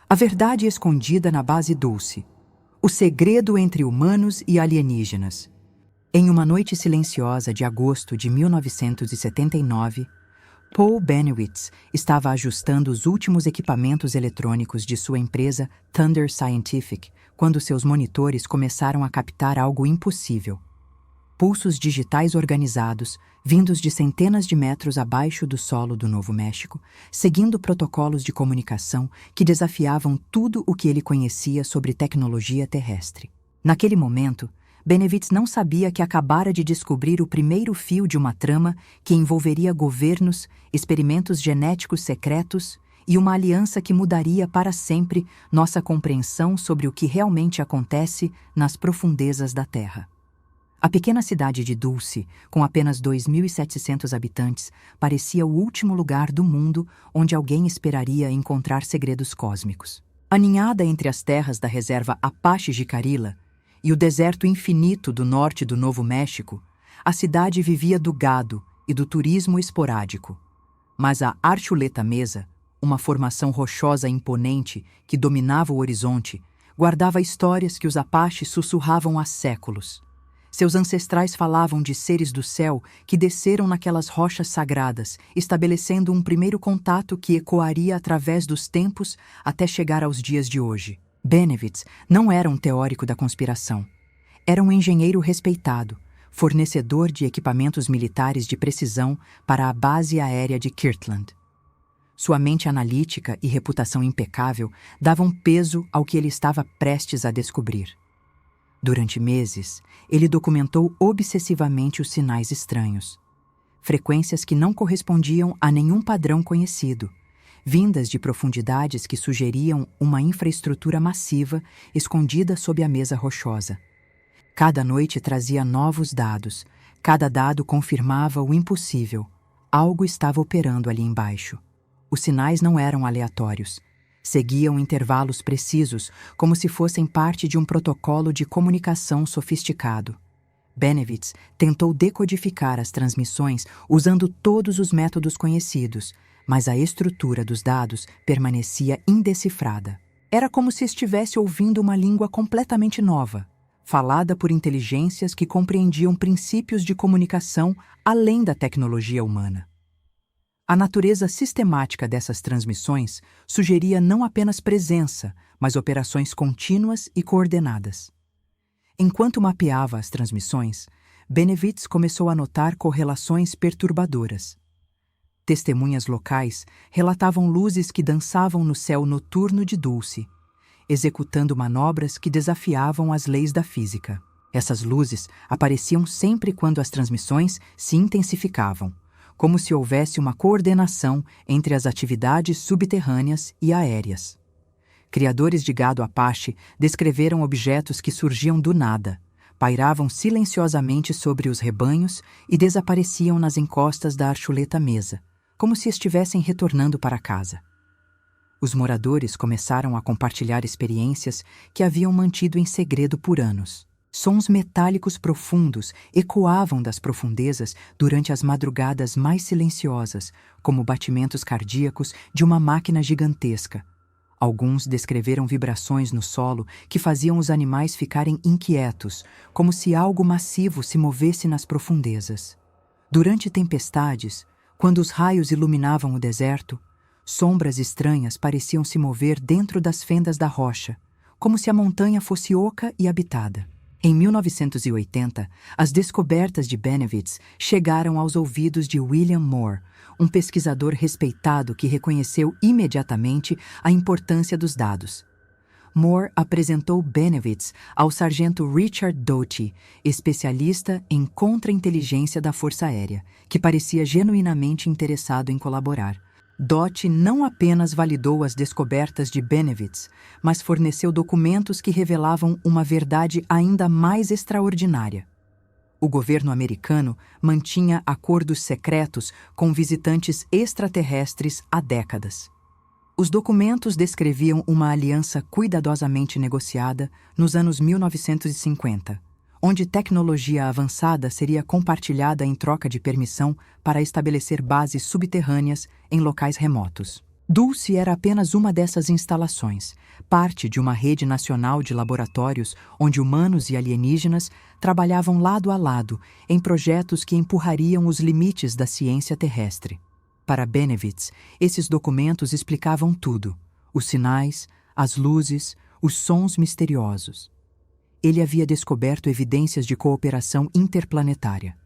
A verdade escondida na base Dulce. O segredo entre humanos e alienígenas. Em uma noite silenciosa de agosto de 1979, Paul Bennewitz estava ajustando os últimos equipamentos eletrônicos de sua empresa Thunder Scientific quando seus monitores começaram a captar algo impossível. Pulsos digitais organizados, vindos de centenas de metros abaixo do solo do Novo México, seguindo protocolos de comunicação que desafiavam tudo o que ele conhecia sobre tecnologia terrestre. Naquele momento, Bennewitz não sabia que acabara de descobrir o primeiro fio de uma trama que envolveria governos, experimentos genéticos secretos e uma aliança que mudaria para sempre nossa compreensão sobre o que realmente acontece nas profundezas da Terra. A pequena cidade de Dulce, com apenas 2.700 habitantes, parecia o último lugar do mundo onde alguém esperaria encontrar segredos cósmicos. Aninhada entre as terras da reserva Apache Jicarilla e o deserto infinito do norte do Novo México, a cidade vivia do gado e do turismo esporádico. Mas a Archuleta Mesa, uma formação rochosa imponente que dominava o horizonte, guardava histórias que os Apaches sussurravam há séculos. Seus ancestrais falavam de seres do céu que desceram naquelas rochas sagradas, estabelecendo um primeiro contato que ecoaria através dos tempos até chegar aos dias de hoje. Bennewitz não era um teórico da conspiração. Era um engenheiro respeitado, fornecedor de equipamentos militares de precisão para a base aérea de Kirtland. Sua mente analítica e reputação impecável davam peso ao que ele estava prestes a descobrir. Durante meses, ele documentou obsessivamente os sinais estranhos. Frequências que não correspondiam a nenhum padrão conhecido, vindas de profundidades que sugeriam uma infraestrutura massiva escondida sob a mesa rochosa. Cada noite trazia novos dados, cada dado confirmava o impossível. Algo estava operando ali embaixo. Os sinais não eram aleatórios. Seguiam intervalos precisos, como se fossem parte de um protocolo de comunicação sofisticado. Bennewitz tentou decodificar as transmissões usando todos os métodos conhecidos, mas a estrutura dos dados permanecia indecifrada. Era como se estivesse ouvindo uma língua completamente nova, falada por inteligências que compreendiam princípios de comunicação além da tecnologia humana. A natureza sistemática dessas transmissões sugeria não apenas presença, mas operações contínuas e coordenadas. Enquanto mapeava as transmissões, Bennewitz começou a notar correlações perturbadoras. Testemunhas locais relatavam luzes que dançavam no céu noturno de Dulce, executando manobras que desafiavam as leis da física. Essas luzes apareciam sempre quando as transmissões se intensificavam, como se houvesse uma coordenação entre as atividades subterrâneas e aéreas. Criadores de gado Apache descreveram objetos que surgiam do nada, pairavam silenciosamente sobre os rebanhos e desapareciam nas encostas da Archuleta Mesa, como se estivessem retornando para casa. Os moradores começaram a compartilhar experiências que haviam mantido em segredo por anos. Sons metálicos profundos ecoavam das profundezas durante as madrugadas mais silenciosas, como batimentos cardíacos de uma máquina gigantesca. Alguns descreveram vibrações no solo que faziam os animais ficarem inquietos, como se algo massivo se movesse nas profundezas. Durante tempestades, quando os raios iluminavam o deserto, sombras estranhas pareciam se mover dentro das fendas da rocha, como se a montanha fosse oca e habitada. Em 1980, as descobertas de Bennewitz chegaram aos ouvidos de William Moore, um pesquisador respeitado que reconheceu imediatamente a importância dos dados. Moore apresentou Bennewitz ao sargento Richard Doty, especialista em contra-inteligência da Força Aérea, que parecia genuinamente interessado em colaborar. Doty não apenas validou as descobertas de Bennewitz, mas forneceu documentos que revelavam uma verdade ainda mais extraordinária. O governo americano mantinha acordos secretos com visitantes extraterrestres há décadas. Os documentos descreviam uma aliança cuidadosamente negociada nos anos 1950, onde tecnologia avançada seria compartilhada em troca de permissão para estabelecer bases subterrâneas em locais remotos. Dulce era apenas uma dessas instalações, parte de uma rede nacional de laboratórios onde humanos e alienígenas trabalhavam lado a lado em projetos que empurrariam os limites da ciência terrestre. Para Benevitz, esses documentos explicavam tudo: os sinais, as luzes, os sons misteriosos. Ele havia descoberto evidências de cooperação interplanetária.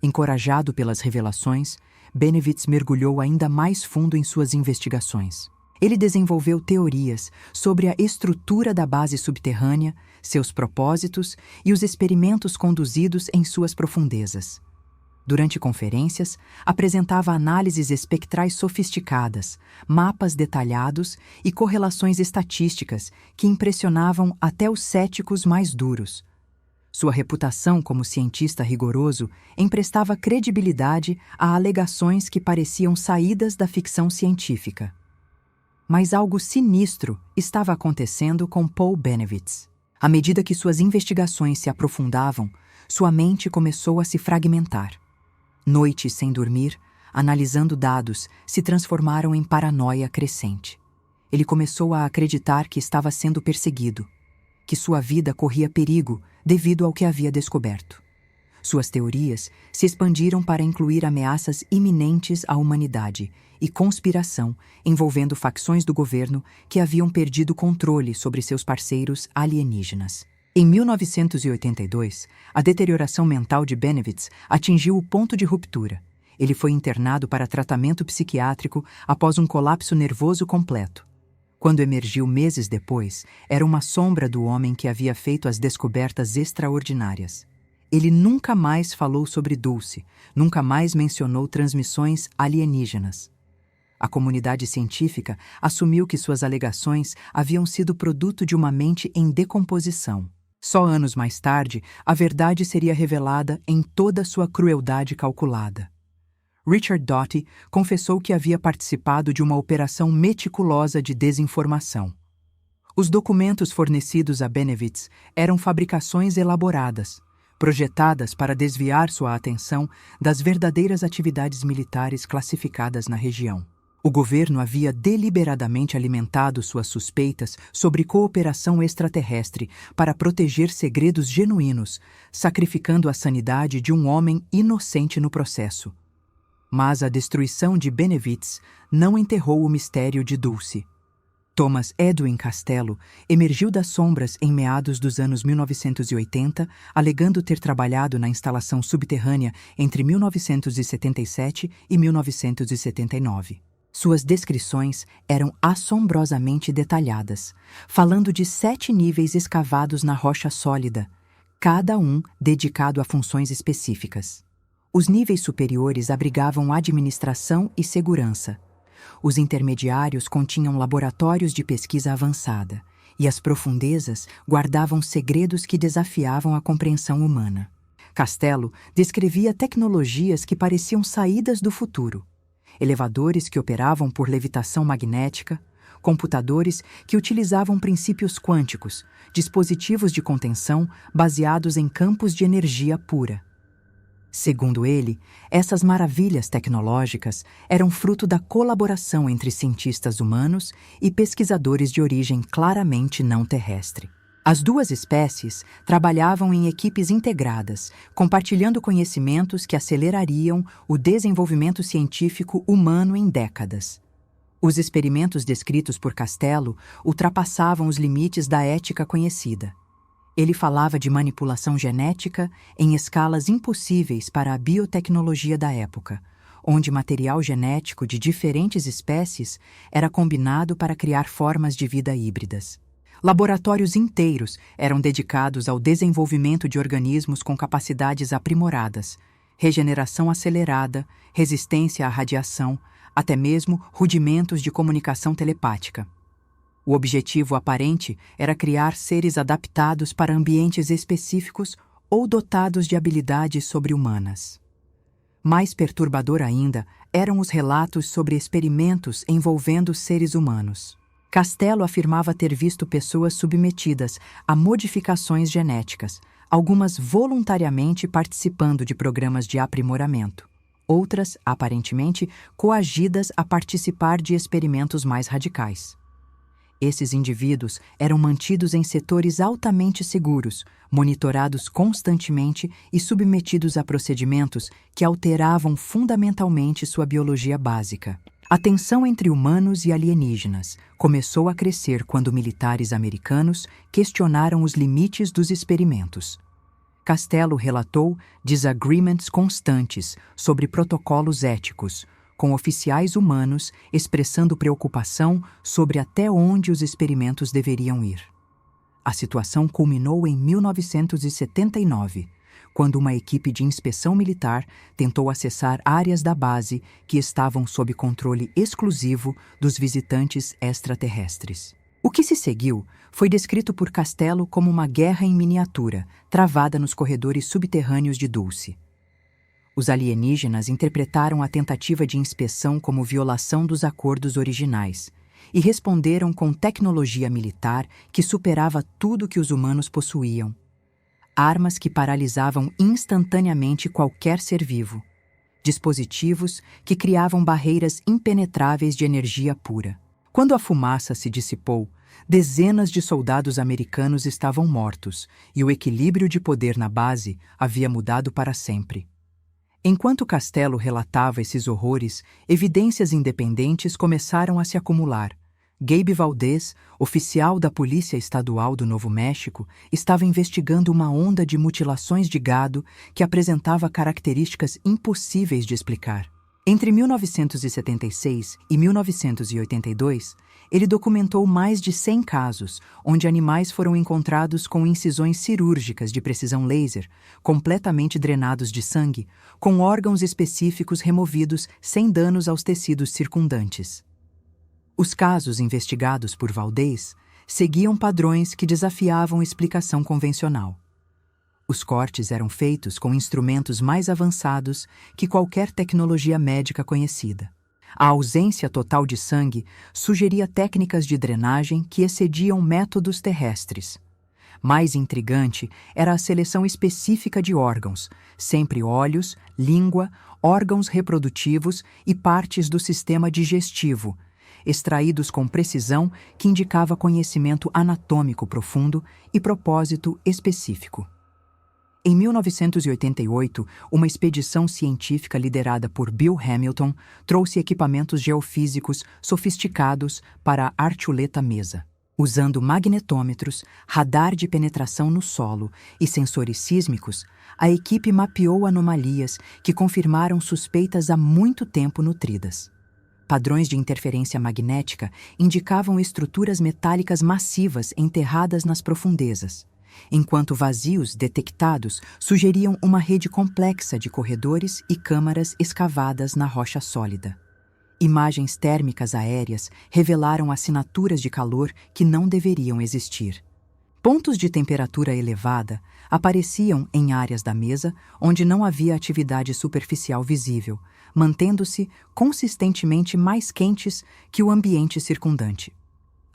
Encorajado pelas revelações, Benevitz mergulhou ainda mais fundo em suas investigações. Ele desenvolveu teorias sobre a estrutura da base subterrânea, seus propósitos e os experimentos conduzidos em suas profundezas. Durante conferências, apresentava análises espectrais sofisticadas, mapas detalhados e correlações estatísticas que impressionavam até os céticos mais duros. Sua reputação como cientista rigoroso emprestava credibilidade a alegações que pareciam saídas da ficção científica. Mas algo sinistro estava acontecendo com Paul Benevitz. À medida que suas investigações se aprofundavam, sua mente começou a se fragmentar. Noites sem dormir, analisando dados, se transformaram em paranoia crescente. Ele começou a acreditar que estava sendo perseguido, que sua vida corria perigo devido ao que havia descoberto. Suas teorias se expandiram para incluir ameaças iminentes à humanidade e conspiração envolvendo facções do governo que haviam perdido controle sobre seus parceiros alienígenas. Em 1982, a deterioração mental de Benevitz atingiu o ponto de ruptura. Ele foi internado para tratamento psiquiátrico após um colapso nervoso completo. Quando emergiu meses depois, era uma sombra do homem que havia feito as descobertas extraordinárias. Ele nunca mais falou sobre Dulce, nunca mais mencionou transmissões alienígenas. A comunidade científica assumiu que suas alegações haviam sido produto de uma mente em decomposição. Só anos mais tarde, a verdade seria revelada em toda sua crueldade calculada. Richard Doty confessou que havia participado de uma operação meticulosa de desinformação. Os documentos fornecidos a Benevitz eram fabricações elaboradas, projetadas para desviar sua atenção das verdadeiras atividades militares classificadas na região. O governo havia deliberadamente alimentado suas suspeitas sobre cooperação extraterrestre para proteger segredos genuínos, sacrificando a sanidade de um homem inocente no processo. Mas a destruição de Benevitz não enterrou o mistério de Dulce. Thomas Edwin Castello emergiu das sombras em meados dos anos 1980, alegando ter trabalhado na instalação subterrânea entre 1977 e 1979. Suas descrições eram assombrosamente detalhadas, falando de 7 níveis escavados na rocha sólida, cada um dedicado a funções específicas. Os níveis superiores abrigavam administração e segurança. Os intermediários continham laboratórios de pesquisa avançada, e as profundezas guardavam segredos que desafiavam a compreensão humana. Castello descrevia tecnologias que pareciam saídas do futuro. Elevadores que operavam por levitação magnética, computadores que utilizavam princípios quânticos, dispositivos de contenção baseados em campos de energia pura. Segundo ele, essas maravilhas tecnológicas eram fruto da colaboração entre cientistas humanos e pesquisadores de origem claramente não terrestre. As duas espécies trabalhavam em equipes integradas, compartilhando conhecimentos que acelerariam o desenvolvimento científico humano em décadas. Os experimentos descritos por Castello ultrapassavam os limites da ética conhecida. Ele falava de manipulação genética em escalas impossíveis para a biotecnologia da época, onde material genético de diferentes espécies era combinado para criar formas de vida híbridas. Laboratórios inteiros eram dedicados ao desenvolvimento de organismos com capacidades aprimoradas, regeneração acelerada, resistência à radiação, até mesmo rudimentos de comunicação telepática. O objetivo aparente era criar seres adaptados para ambientes específicos ou dotados de habilidades sobre-humanas. Mais perturbador ainda eram os relatos sobre experimentos envolvendo seres humanos. Castello afirmava ter visto pessoas submetidas a modificações genéticas, algumas voluntariamente participando de programas de aprimoramento. outras, aparentemente, coagidas a participar de experimentos mais radicais. Esses indivíduos eram mantidos em setores altamente seguros, monitorados constantemente e submetidos a procedimentos que alteravam fundamentalmente sua biologia básica. A tensão entre humanos e alienígenas começou a crescer quando militares americanos questionaram os limites dos experimentos. Costello relatou desagreements constantes sobre protocolos éticos, com oficiais humanos expressando preocupação sobre até onde os experimentos deveriam ir. A situação culminou em 1979, quando uma equipe de inspeção militar tentou acessar áreas da base que estavam sob controle exclusivo dos visitantes extraterrestres. O que se seguiu foi descrito por Costello como uma guerra em miniatura, travada nos corredores subterrâneos de Dulce. Os alienígenas interpretaram a tentativa de inspeção como violação dos acordos originais e responderam com tecnologia militar que superava tudo que os humanos possuíam. Armas que paralisavam instantaneamente qualquer ser vivo. Dispositivos que criavam barreiras impenetráveis de energia pura. Quando a fumaça se dissipou, dezenas de soldados americanos estavam mortos e o equilíbrio de poder na base havia mudado para sempre. Enquanto Costello relatava esses horrores, evidências independentes começaram a se acumular. Gabe Valdez, oficial da Polícia Estadual do Novo México, estava investigando uma onda de mutilações de gado que apresentava características impossíveis de explicar. Entre 1976 e 1982, ele documentou mais de 100 casos onde animais foram encontrados com incisões cirúrgicas de precisão laser, completamente drenados de sangue, com órgãos específicos removidos sem danos aos tecidos circundantes. Os casos investigados por Valdez seguiam padrões que desafiavam explicação convencional. Os cortes eram feitos com instrumentos mais avançados que qualquer tecnologia médica conhecida. A ausência total de sangue sugeria técnicas de drenagem que excediam métodos terrestres. Mais intrigante era a seleção específica de órgãos, sempre olhos, língua, órgãos reprodutivos e partes do sistema digestivo, extraídos com precisão que indicava conhecimento anatômico profundo e propósito específico. Em 1988, uma expedição científica liderada por Bill Hamilton trouxe equipamentos geofísicos sofisticados para a Archuleta Mesa. Usando magnetômetros, radar de penetração no solo e sensores sísmicos, a equipe mapeou anomalias que confirmaram suspeitas há muito tempo nutridas. Padrões de interferência magnética indicavam estruturas metálicas massivas enterradas nas profundezas, enquanto vazios detectados sugeriam uma rede complexa de corredores e câmaras escavadas na rocha sólida. Imagens térmicas aéreas revelaram assinaturas de calor que não deveriam existir. Pontos de temperatura elevada apareciam em áreas da mesa onde não havia atividade superficial visível, mantendo-se consistentemente mais quentes que o ambiente circundante.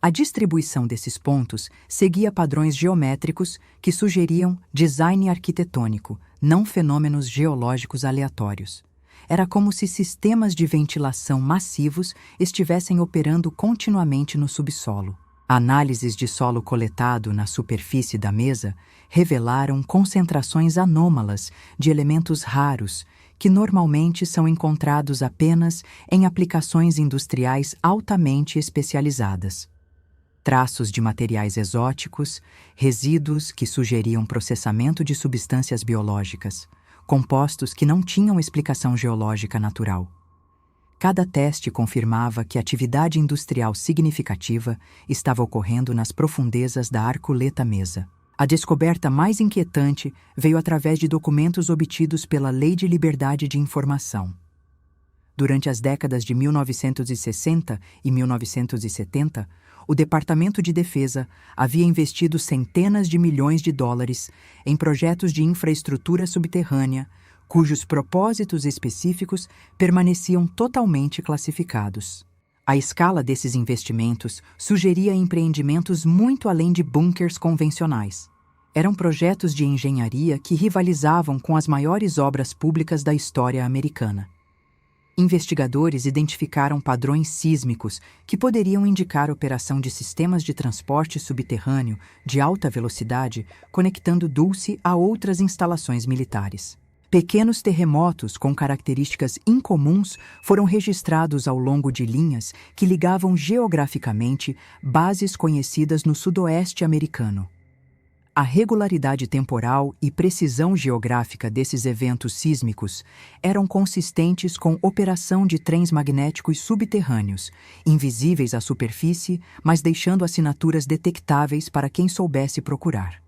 A distribuição desses pontos seguia padrões geométricos que sugeriam design arquitetônico, não fenômenos geológicos aleatórios. Era como se sistemas de ventilação massivos estivessem operando continuamente no subsolo. Análises de solo coletado na superfície da mesa revelaram concentrações anômalas de elementos raros que normalmente são encontrados apenas em aplicações industriais altamente especializadas. Traços de materiais exóticos, resíduos que sugeriam processamento de substâncias biológicas, compostos que não tinham explicação geológica natural. Cada teste confirmava que atividade industrial significativa estava ocorrendo nas profundezas da Archuleta Mesa. A descoberta mais inquietante veio através de documentos obtidos pela Lei de Liberdade de Informação. Durante as décadas de 1960 e 1970, o Departamento de Defesa havia investido centenas de milhões de dólares em projetos de infraestrutura subterrânea, cujos propósitos específicos permaneciam totalmente classificados. A escala desses investimentos sugeria empreendimentos muito além de bunkers convencionais. Eram projetos de engenharia que rivalizavam com as maiores obras públicas da história americana. investigadores identificaram padrões sísmicos que poderiam indicar operação de sistemas de transporte subterrâneo de alta velocidade, conectando Dulce a outras instalações militares. Pequenos terremotos com características incomuns foram registrados ao longo de linhas que ligavam geograficamente bases conhecidas no sudoeste americano. A regularidade temporal e precisão geográfica desses eventos sísmicos eram consistentes com operação de trens magnéticos subterrâneos, invisíveis à superfície, mas deixando assinaturas detectáveis para quem soubesse procurar.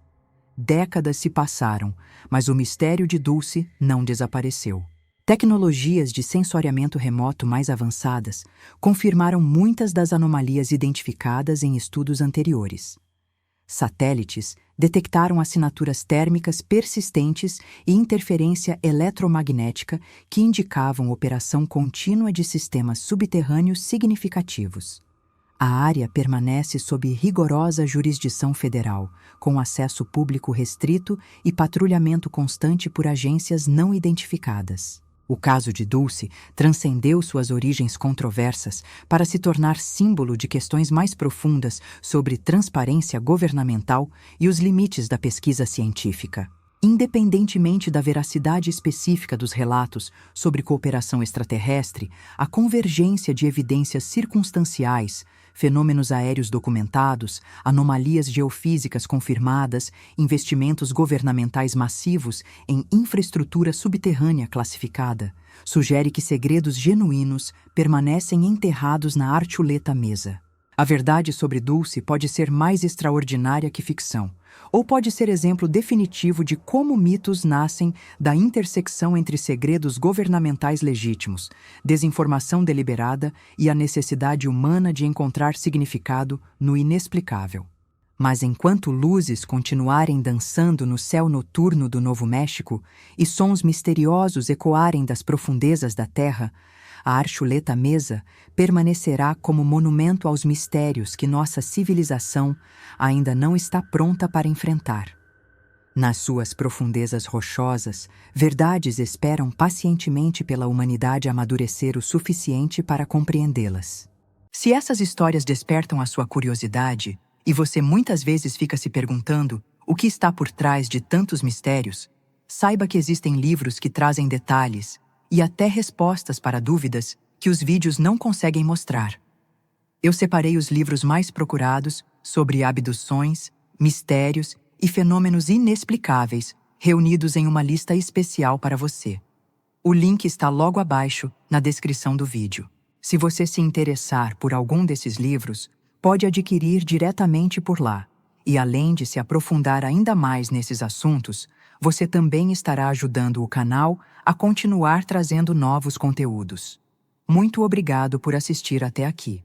Décadas se passaram, mas o mistério de Dulce não desapareceu. Tecnologias de sensoriamento remoto mais avançadas confirmaram muitas das anomalias identificadas em estudos anteriores. Satélites detectaram assinaturas térmicas persistentes e interferência eletromagnética que indicavam operação contínua de sistemas subterrâneos significativos. A área permanece sob rigorosa jurisdição federal, com acesso público restrito e patrulhamento constante por agências não identificadas. O caso de Dulce transcendeu suas origens controversas para se tornar símbolo de questões mais profundas sobre transparência governamental e os limites da pesquisa científica. Independentemente da veracidade específica dos relatos sobre cooperação extraterrestre, a convergência de evidências circunstanciais, fenômenos aéreos documentados, anomalias geofísicas confirmadas, investimentos governamentais massivos em infraestrutura subterrânea classificada, sugere que segredos genuínos permanecem enterrados na Archuleta Mesa. A verdade sobre Dulce pode ser mais extraordinária que ficção, ou pode ser exemplo definitivo de como mitos nascem da intersecção entre segredos governamentais legítimos, desinformação deliberada e a necessidade humana de encontrar significado no inexplicável. Mas enquanto luzes continuarem dançando no céu noturno do Novo México e sons misteriosos ecoarem das profundezas da Terra, a Archuleta Mesa permanecerá como monumento aos mistérios que nossa civilização ainda não está pronta para enfrentar. Nas suas profundezas rochosas, verdades esperam pacientemente pela humanidade amadurecer o suficiente para compreendê-las. Se essas histórias despertam a sua curiosidade, e você muitas vezes fica se perguntando o que está por trás de tantos mistérios, saiba que existem livros que trazem detalhes e até respostas para dúvidas que os vídeos não conseguem mostrar. Eu separei os livros mais procurados sobre abduções, mistérios e fenômenos inexplicáveis, reunidos em uma lista especial para você. O link está logo abaixo, na descrição do vídeo. Se você se interessar por algum desses livros, pode adquirir diretamente por lá. E além de se aprofundar ainda mais nesses assuntos, você também estará ajudando o canal a continuar trazendo novos conteúdos. Muito obrigado por assistir até aqui.